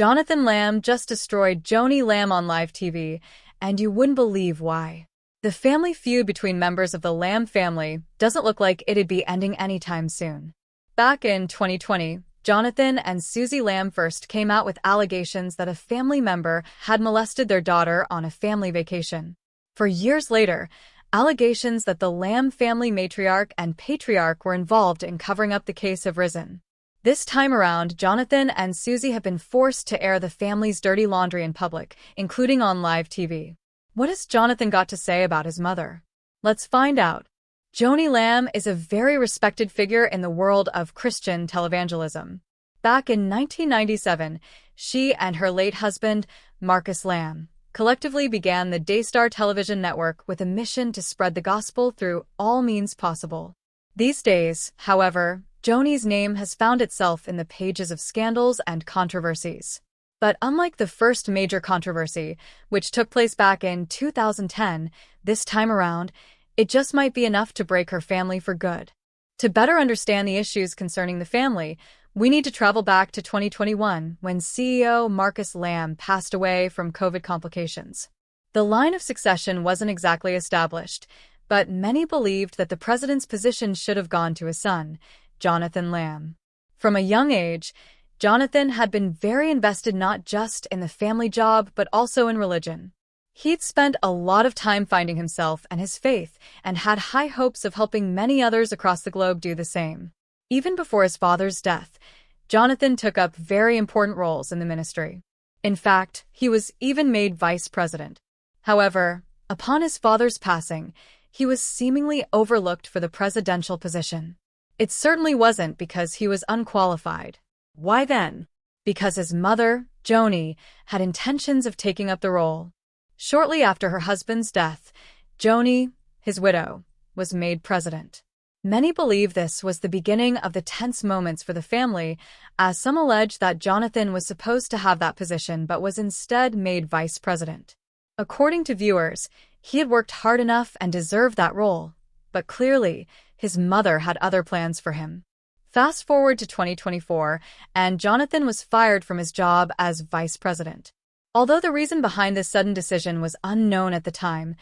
Jonathan Lamb just destroyed Joni Lamb on live TV, and you wouldn't believe why. The family feud between members of the Lamb family doesn't look like it'd be ending anytime soon. Back in 2020, Jonathan and Susie Lamb first came out with allegations that a family member had molested their daughter on a family vacation. For years later, allegations that the Lamb family matriarch and patriarch were involved in covering up the case have risen. This time around, Jonathan and Susie have been forced to air the family's dirty laundry in public, including on live TV. What has Jonathan got to say about his mother? Let's find out. Joni Lamb is a very respected figure in the world of Christian televangelism. Back in 1997, she and her late husband, Marcus Lamb, collectively began the Daystar television network with a mission to spread the gospel through all means possible. These days, however, Joni's name has found itself in the pages of scandals and controversies. But unlike the first major controversy, which took place back in 2010, this time around, it just might be enough to break her family for good. To better understand the issues concerning the family, we need to travel back to 2021, when CEO Marcus Lamb passed away from COVID complications. The line of succession wasn't exactly established, but many believed that the president's position should have gone to his son, Jonathan Lamb. From a young age, Jonathan had been very invested not just in the family job but also in religion. He'd spent a lot of time finding himself and his faith and had high hopes of helping many others across the globe do the same. Even before his father's death, Jonathan took up very important roles in the ministry. In fact, he was even made vice president. However, upon his father's passing, he was seemingly overlooked for the presidential position. It certainly wasn't because he was unqualified. Why then? Because his mother, Joni, had intentions of taking up the role. Shortly after her husband's death, Joni, his widow, was made president. Many believe this was the beginning of the tense moments for the family, as some allege that Jonathan was supposed to have that position but was instead made vice president. According to viewers, he had worked hard enough and deserved that role, but clearly, his mother had other plans for him. Fast forward to 2024, and Jonathan was fired from his job as vice president. Although the reason behind this sudden decision was unknown at the time,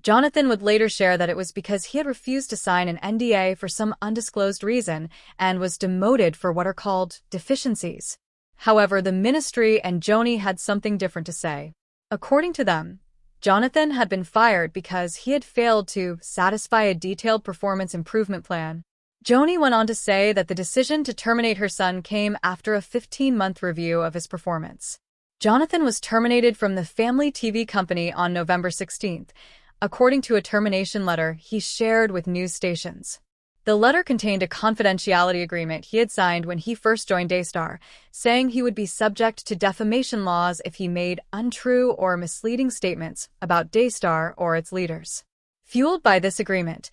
Jonathan would later share that it was because he had refused to sign an NDA for some undisclosed reason and was demoted for what are called deficiencies. However, the ministry and Joni had something different to say. According to them, Jonathan had been fired because he had failed to satisfy a detailed performance improvement plan. Joni went on to say that the decision to terminate her son came after a 15-month review of his performance. Jonathan was terminated from the family TV company on November 16th, according to a termination letter he shared with news stations. The letter contained a confidentiality agreement he had signed when he first joined Daystar, saying he would be subject to defamation laws if he made untrue or misleading statements about Daystar or its leaders. Fueled by this agreement,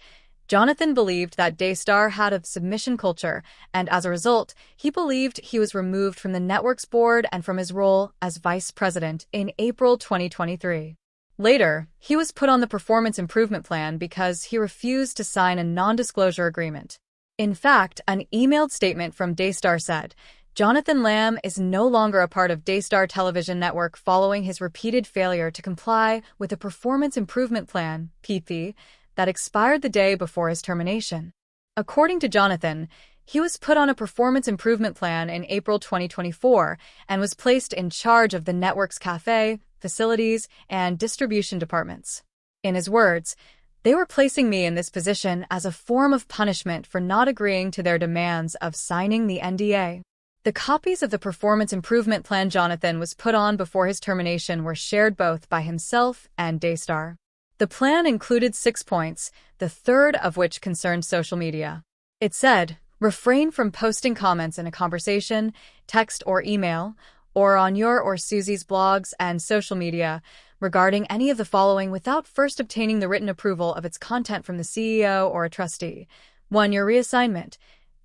Jonathan believed that Daystar had a submission culture, and as a result, he believed he was removed from the network's board and from his role as vice president in April 2023. Later, he was put on the performance improvement plan because he refused to sign a non-disclosure agreement. In fact, an emailed statement from Daystar said, Jonathan Lamb is no longer a part of Daystar Television Network following his repeated failure to comply with a performance improvement plan, PP, that expired the day before his termination. According to Jonathan, he was put on a performance improvement plan in April 2024 and was placed in charge of the network's cafe, facilities, and distribution departments. In his words, "They were placing me in this position as a form of punishment for not agreeing to their demands of signing the NDA." The copies of the performance improvement plan Jonathan was put on before his termination were shared both by himself and Daystar. The plan included 6 points, the third of which concerned social media. It said, refrain from posting comments in a conversation, text or email, or on your or Susie's blogs and social media regarding any of the following without first obtaining the written approval of its content from the CEO or a trustee. 1. Your reassignment.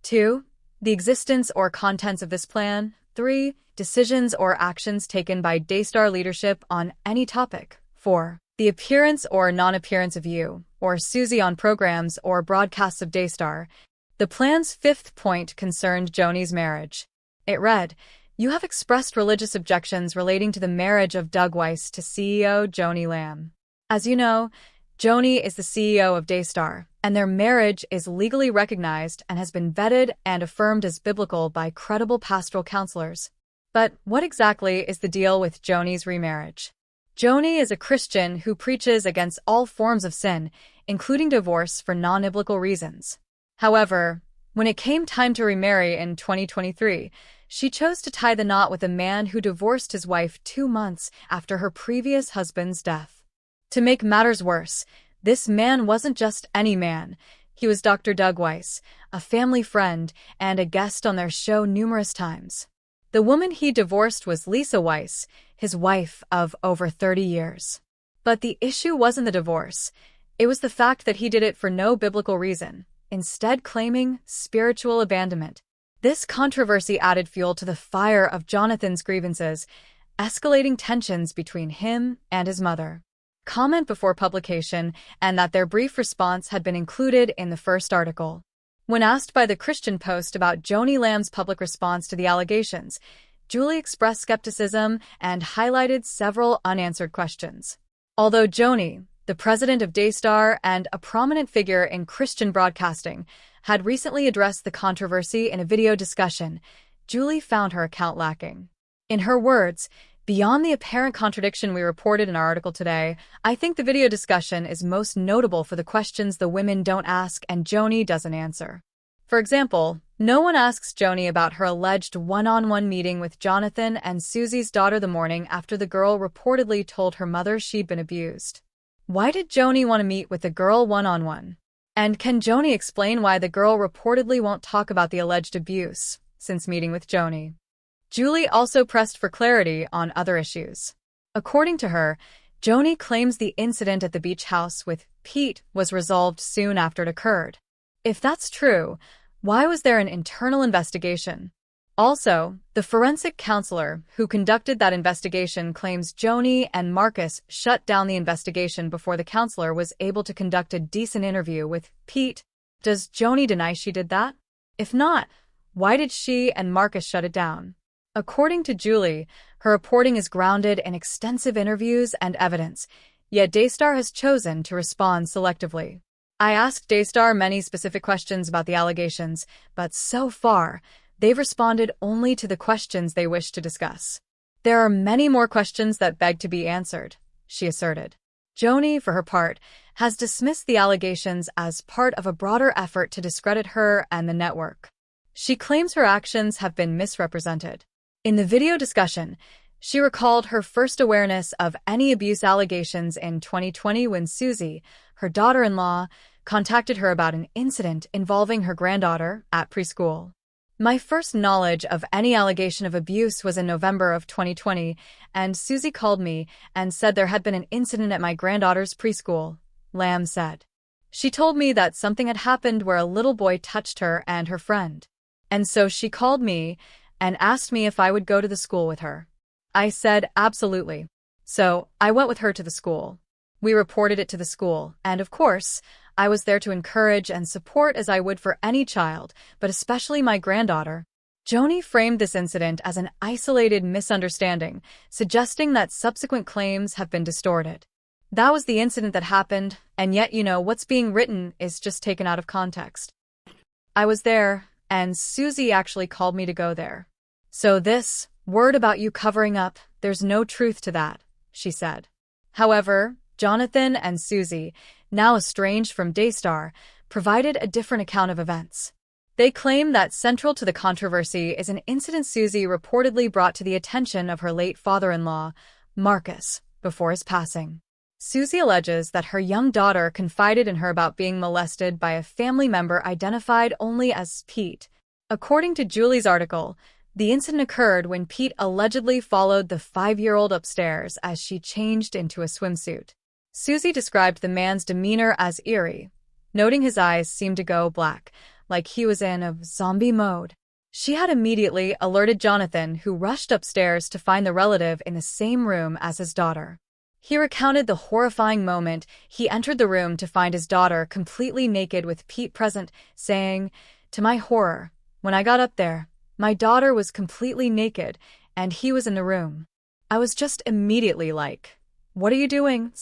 2. The existence or contents of this plan. 3. Decisions or actions taken by Daystar leadership on any topic. 4. The appearance or non-appearance of you or Susie on programs or broadcasts of Daystar. The plan's 5th point concerned Joni's marriage. It read, You have expressed religious objections relating to the marriage of Doug Weiss to CEO Joni Lamb. As you know, Joni is the CEO of Daystar, and their marriage is legally recognized and has been vetted and affirmed as biblical by credible pastoral counselors. But what exactly is the deal with Joni's remarriage? Joni is a Christian who preaches against all forms of sin, including divorce for non-biblical reasons. However, when it came time to remarry in 2023, she chose to tie the knot with a man who divorced his wife 2 months after her previous husband's death. To make matters worse, this man wasn't just any man. He was Dr. Doug Weiss, a family friend and a guest on their show numerous times. The woman he divorced was Lisa Weiss, his wife of over 30 years. But the issue wasn't the divorce. It was the fact that he did it for no biblical reason, instead claiming spiritual abandonment. This controversy added fuel to the fire of Jonathan's grievances, escalating tensions between him and his mother. Comment before publication, and that their brief response had been included in the first article. When asked by the Christian Post about Joni Lamb's public response to the allegations, Julie expressed skepticism and highlighted several unanswered questions. Although Joni, the president of Daystar and a prominent figure in Christian broadcasting, had recently addressed the controversy in a video discussion, Julie found her account lacking. In her words, "Beyond the apparent contradiction we reported in our article today, I think the video discussion is most notable for the questions the women don't ask and Joni doesn't answer." For example, no one asks Joni about her alleged one-on-one meeting with Jonathan and Susie's daughter the morning after the girl reportedly told her mother she'd been abused. Why did Joni want to meet with the girl one-on-one? And can Joni explain why the girl reportedly won't talk about the alleged abuse since meeting with Joni? Julie also pressed for clarity on other issues. According to her, Joni claims the incident at the beach house with Pete was resolved soon after it occurred. If that's true, why was there an internal investigation? Also, the forensic counselor who conducted that investigation claims Joni and Marcus shut down the investigation before the counselor was able to conduct a decent interview with Pete. Does Joni deny she did that? If not, why did she and Marcus shut it down? According to Julie, her reporting is grounded in extensive interviews and evidence, yet Daystar has chosen to respond selectively. I asked Daystar many specific questions about the allegations, but so far, they've responded only to the questions they wish to discuss. There are many more questions that beg to be answered, she asserted. Joni, for her part, has dismissed the allegations as part of a broader effort to discredit her and the network. She claims her actions have been misrepresented. In the video discussion, she recalled her first awareness of any abuse allegations in 2020 when Susie, her daughter-in-law, contacted her about an incident involving her granddaughter at preschool. "My first knowledge of any allegation of abuse was in November of 2020, and Susie called me and said there had been an incident at my granddaughter's preschool," Lamb said. "She told me that something had happened where a little boy touched her and her friend. And so she called me and asked me if I would go to the school with her. I said absolutely. So I went with her to the school. We reported it to the school, and of course, I was there to encourage and support as I would for any child, but especially my granddaughter." Joni framed this incident as an isolated misunderstanding, suggesting that subsequent claims have been distorted. That was the incident that happened, and yet, what's being written is just taken out of context. "I was there, and Susie actually called me to go there. So this word about you covering up, there's no truth to that," she said. However, Jonathan and Susie, now estranged from Daystar, provided a different account of events. They claim that central to the controversy is an incident Susie reportedly brought to the attention of her late father-in-law, Marcus, before his passing. Susie alleges that her young daughter confided in her about being molested by a family member identified only as Pete. According to Julie's article, the incident occurred when Pete allegedly followed the 5-year-old upstairs as she changed into a swimsuit. Susie described the man's demeanor as eerie, noting his eyes seemed to go black, like he was in a zombie mode. She had immediately alerted Jonathan, who rushed upstairs to find the relative in the same room as his daughter. He recounted the horrifying moment he entered the room to find his daughter completely naked with Pete present, saying, "To my horror, when I got up there, My daughter was completely naked, and he was in the room. I was just immediately like, "What are you doing?"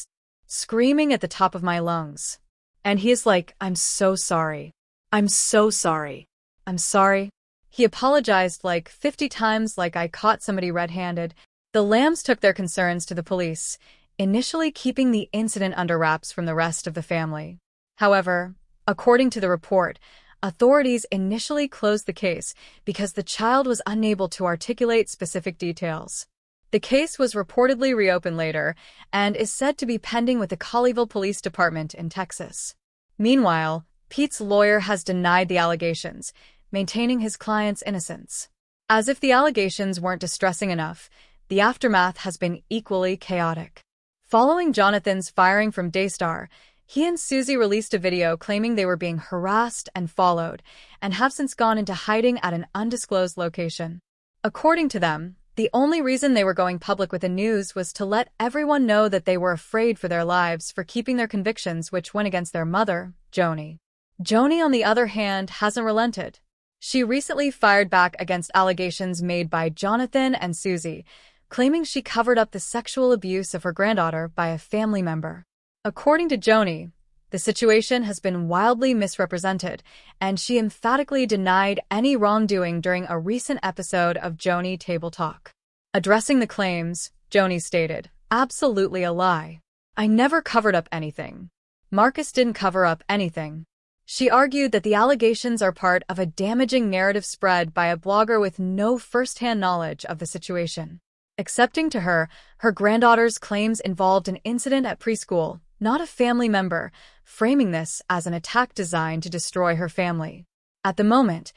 Screaming at the top of my lungs. And he is like, "I'm so sorry. I'm so sorry. I'm sorry." He apologized like 50 times like I caught somebody red-handed. The Lambs took their concerns to the police, initially keeping the incident under wraps from the rest of the family. However, according to the report, authorities initially closed the case because the child was unable to articulate specific details. The case was reportedly reopened later and is said to be pending with the Colleyville Police Department in Texas. Meanwhile, Pete's lawyer has denied the allegations, maintaining his client's innocence. As if the allegations weren't distressing enough, the aftermath has been equally chaotic. Following Jonathan's firing from Daystar, he and Susie released a video claiming they were being harassed and followed, and have since gone into hiding at an undisclosed location. According to them, the only reason they were going public with the news was to let everyone know that they were afraid for their lives for keeping their convictions, which went against their mother, Joni. Joni, on the other hand, hasn't relented. She recently fired back against allegations made by Jonathan and Susie, claiming she covered up the sexual abuse of her granddaughter by a family member. According to Joni, the situation has been wildly misrepresented, and she emphatically denied any wrongdoing during a recent episode of Joni Table Talk. Addressing the claims, Joni stated, "Absolutely a lie. I never covered up anything. Marcus didn't cover up anything." She argued that the allegations are part of a damaging narrative spread by a blogger with no first-hand knowledge of the situation. Accepting to her granddaughter's claims involved an incident at preschool, not a family member, framing this as an attack designed to destroy her family. At the moment,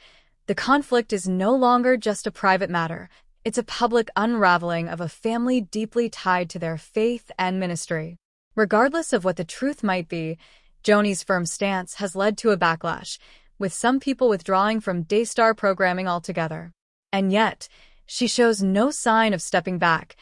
the conflict is no longer just a private matter. It's a public unraveling of a family deeply tied to their faith and ministry. Regardless of what the truth might be, Joni's firm stance has led to a backlash, with some people withdrawing from Daystar programming altogether. And yet, she shows no sign of stepping back,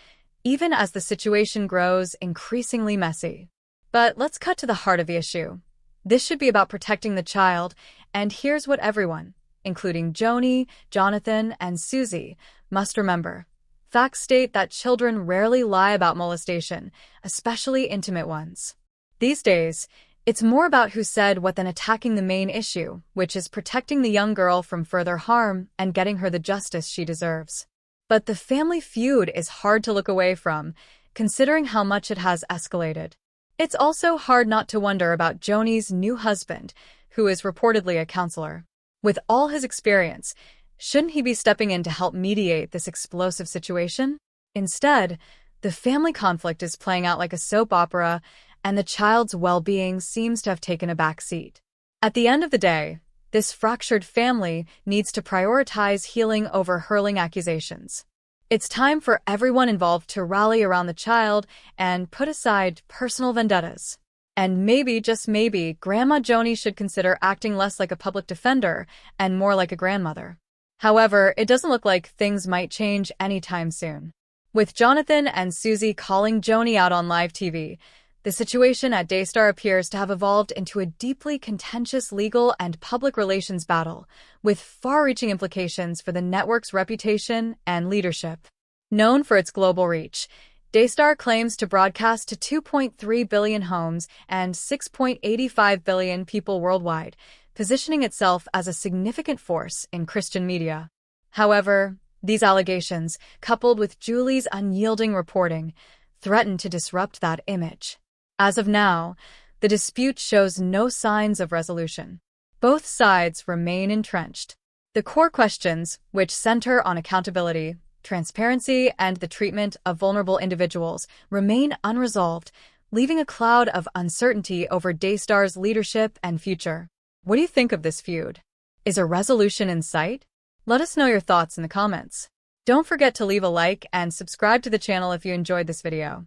even as the situation grows increasingly messy. But let's cut to the heart of the issue. This should be about protecting the child, and here's what everyone, including Joni, Jonathan, and Susie, must remember. Facts state that children rarely lie about molestation, especially intimate ones. These days, it's more about who said what than attacking the main issue, which is protecting the young girl from further harm and getting her the justice she deserves. But the family feud is hard to look away from, considering how much it has escalated. It's also hard not to wonder about Joni's new husband, who is reportedly a counselor. With all his experience, shouldn't he be stepping in to help mediate this explosive situation? Instead, the family conflict is playing out like a soap opera, and the child's well-being seems to have taken a back seat. At the end of the day, this fractured family needs to prioritize healing over hurling accusations. It's time for everyone involved to rally around the child and put aside personal vendettas. And maybe, just maybe, Grandma Joni should consider acting less like a public defender and more like a grandmother. However, it doesn't look like things might change anytime soon. With Jonathan and Susie calling Joni out on live TV, the situation at Daystar appears to have evolved into a deeply contentious legal and public relations battle, with far-reaching implications for the network's reputation and leadership. Known for its global reach, Daystar claims to broadcast to 2.3 billion homes and 6.85 billion people worldwide, positioning itself as a significant force in Christian media. However, these allegations, coupled with Julie's unyielding reporting, threaten to disrupt that image. As of now, the dispute shows no signs of resolution. Both sides remain entrenched. The core questions, which center on accountability, transparency, and the treatment of vulnerable individuals, remain unresolved, leaving a cloud of uncertainty over Daystar's leadership and future. What do you think of this feud? Is a resolution in sight? Let us know your thoughts in the comments. Don't forget to leave a like and subscribe to the channel if you enjoyed this video.